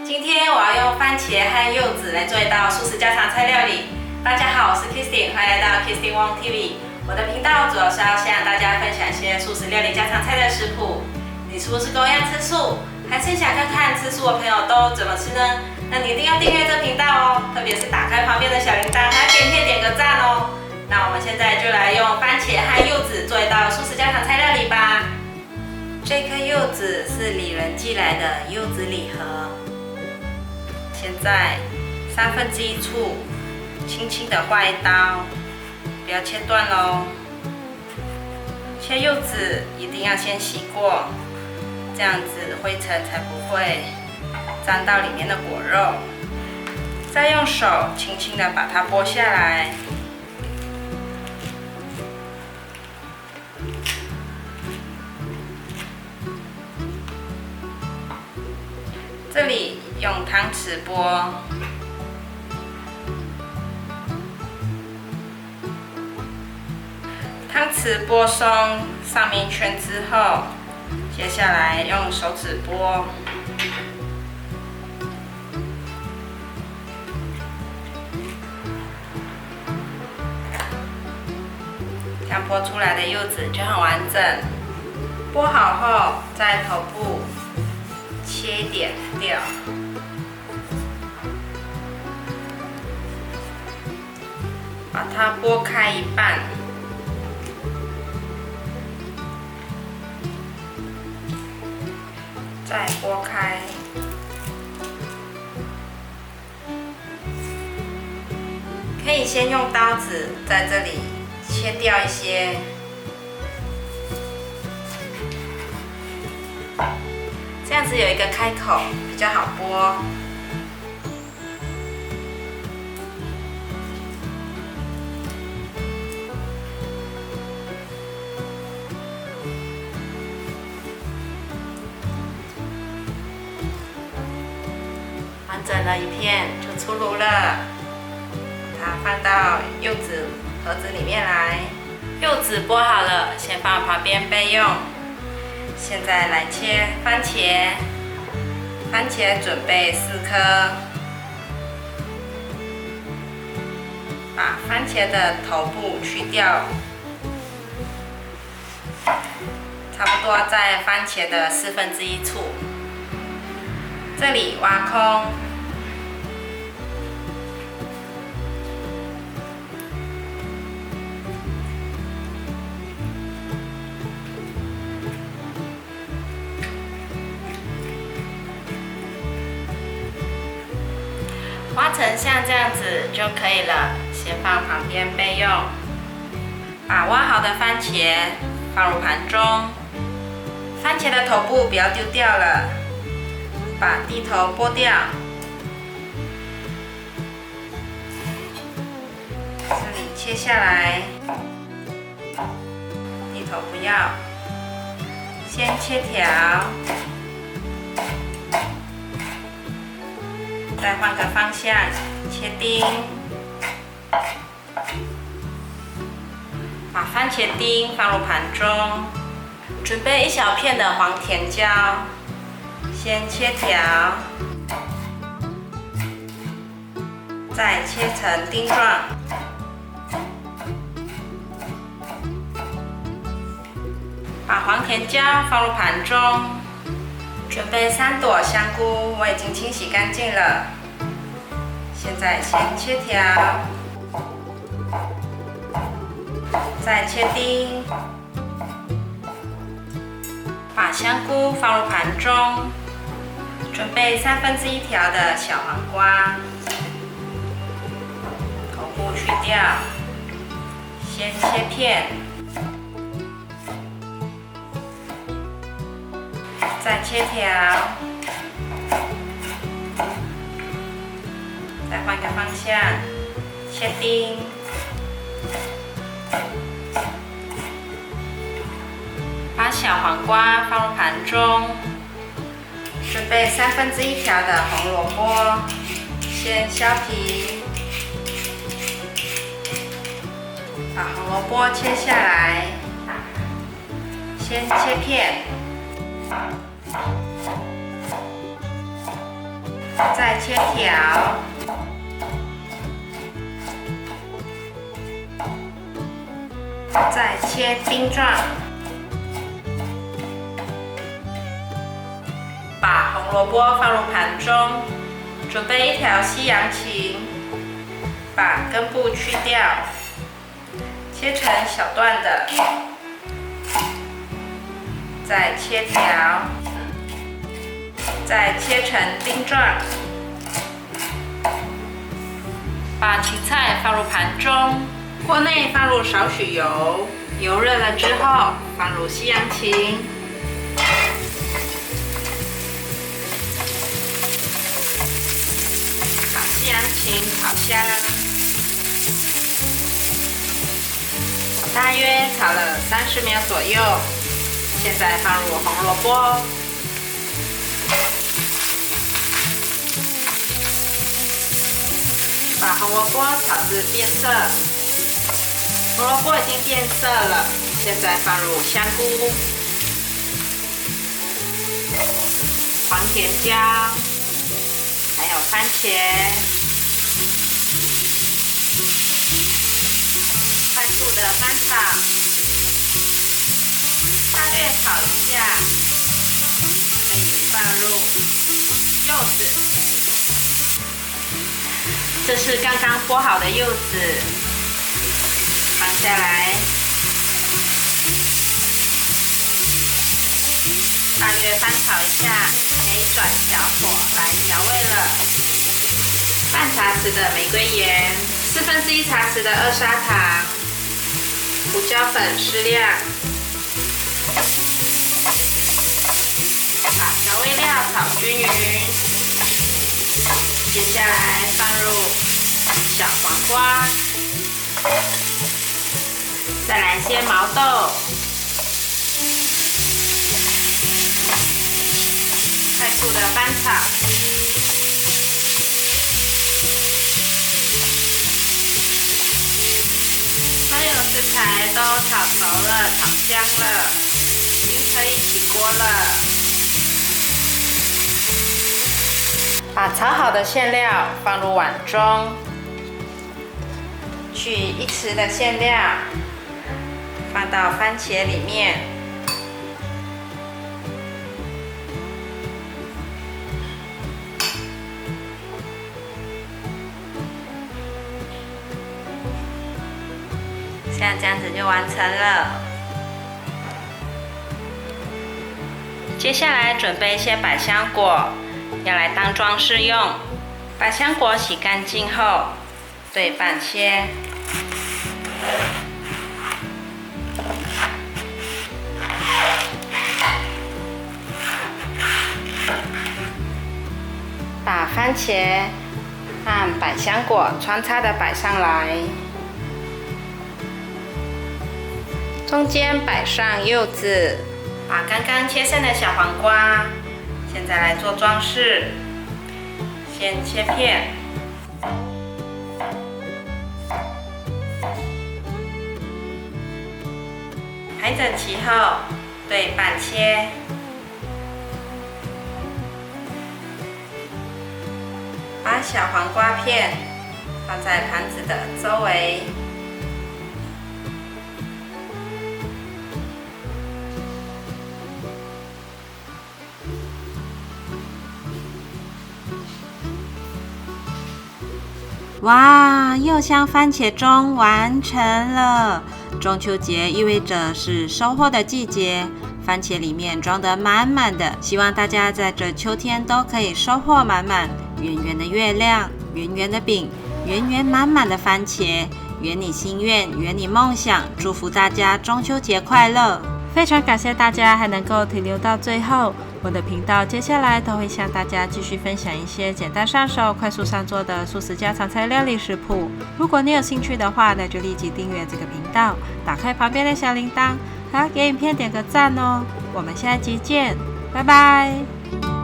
今天我要用番茄和柚子来做一道素食家常菜料理。大家好，我是 Kristin， 欢迎来到 Kristin Wong TV。我的频道主要是要先让大家分享一些素食料理家常菜的食谱。你是不是跟我一样吃素，还是想看看吃素的朋友都怎么吃呢？那你一定要订阅这频道哦，特别是打开旁边的小铃铛，还要点个赞哦。那我们现在就来用番茄和柚子做一道素食家常菜料理吧。这颗柚子是里仁寄来的柚子礼盒。现在1/3醋，轻轻的划一刀，不要切断咯。切柚子一定要先洗过，这样子灰尘才不会沾到里面的果肉。再用手轻轻的把它剥下来。这里用汤匙剥，汤匙剥松上面一圈之后，接下来用手指剥，这样剥出来的柚子就很完整。剥好后，在头部切一点掉，把它剥开一半，再剥开，可以先用刀子在这里切掉一些。这样子有一个开口，比较好剥。完整的一片就出炉了，把它放到柚子盒子里面来。柚子剥好了，先放旁边备用。现在来切番茄，番茄准备4颗，把番茄的头部去掉，差不多在番茄的1/4处，这里挖空，挖成像这样子就可以了，先放旁边备用。把挖好的番茄放入盘中，番茄的头部不要丢掉了，把蒂头剥掉。这里切下来，蒂头不要，先切条。再换个方向，切丁，把番茄丁放入盘中，准备1小片的黄甜椒，先切条，再切成丁状。把黄甜椒放入盘中。准备3朵香菇，我已经清洗干净了。现在先切条，再切丁，把香菇放入盘中。准备1/3条的小黄瓜，头部去掉，先切片。再切条，再换个方向，切丁，把小黄瓜放入盘中，准备1/3条的红萝卜，先削皮，把红萝卜切下来，先切片。再切条，再切丁状。把红萝卜放入盘中，准备一条西洋芹，把根部去掉，切成小段的，再切条，再切成丁状。把芹菜放入盘中，锅内放入少许油，油热了之后放入西洋芹。西洋芹炒香，大约炒了30秒左右。现在放入红萝卜，把红萝卜炒至变色。红萝卜已经变色了，现在放入香菇、黄甜椒，还有番茄。快速的翻炒，大略炒一下，可以放入柚子，这是刚刚剥好的柚子，放下来，大略翻炒一下，可以转小火来调味了。半茶匙的玫瑰盐，1/4茶匙的2砂糖。胡椒粉适量，把调味料炒均匀。接下来放入小黄瓜，再来些毛豆，快速的翻炒。所有食材都炒熟了，炒香了，已经可以起锅了。把炒好的馅料放入碗中，取1匙的馅料，放到番茄里面，像这样子就完成了。接下来准备一些百香果，要来当装饰用。百香果洗干净后，对半切。把番茄和百香果穿插的摆上来。中间摆上柚子，把刚刚切剩的小黄瓜，现在来做装饰。先切片，排整齐后对半切，把小黄瓜片放在盘子的周围。哇，柚香番茄钟完成了！中秋节意味着是收获的季节，番茄里面装得满满的，希望大家在这秋天都可以收获满满，圆圆的月亮，圆圆的饼，圆圆满满的番茄，圆你心愿，圆你梦想，祝福大家中秋节快乐！非常感谢大家还能够停留到最后。我的频道接下来都会向大家继续分享一些简单上手、快速上桌的素食家常菜料理食谱。如果你有兴趣的话，那就立即订阅这个频道，打开旁边的小铃铛，还要给影片点个赞哦。我们下一集见，拜拜。